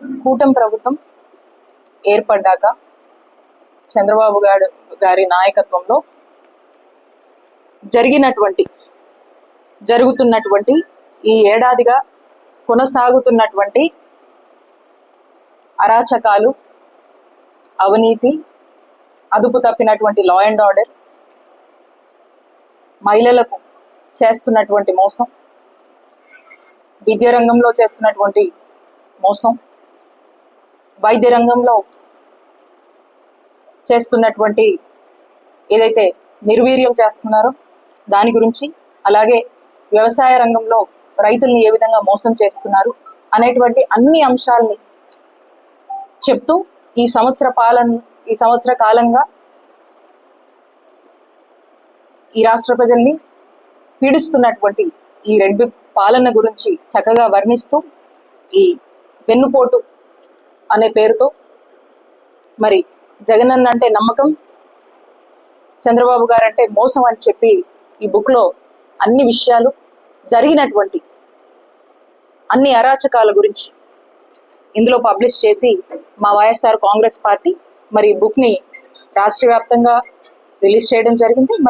కూటమి ప్రభుత్వం ఏర్పడ్డాక చంద్రబాబు గారి నాయకత్వంలో జరుగుతున్నటువంటి ఈ ఏడాదిగా కొనసాగుతున్నటువంటి అరాచకాలు, అవినీతి, అదుపు తప్పినటువంటి లా అండ్ ఆర్డర్, మహిళలకు చేస్తున్నటువంటి మోసం, విద్యా రంగంలో చేస్తున్నటువంటి మోసం, వైద్య రంగంలో చేస్తున్నటువంటి ఏదైతే నిర్వీర్యం చేస్తున్నారో దాని గురించి, అలాగే వ్యవసాయ రంగంలో రైతుల్ని ఏ విధంగా మోసం చేస్తున్నారు అనేటువంటి అన్ని అంశాలని చెప్తూ ఈ సంవత్సర కాలంగా ఈ రాష్ట్ర ప్రజల్ని పీడిస్తున్నటువంటి ఈ రెడ్డి పాలన గురించి చక్కగా వర్ణిస్తూ ఈ వెన్నుపోటు అనే పేరుతో మరి జగనన్న అంటే నమ్మకం, చంద్రబాబు గారు అంటే మోసం అని చెప్పి ఈ బుక్లో అన్ని విషయాలు, జరిగినటువంటి అన్ని అరాచకాల గురించి ఇందులో పబ్లిష్ చేసి మా వైఎస్ఆర్ కాంగ్రెస్ పార్టీ మరి ఈ బుక్ని రాష్ట్ర వ్యాప్తంగా రిలీజ్ చేయడం జరిగింది.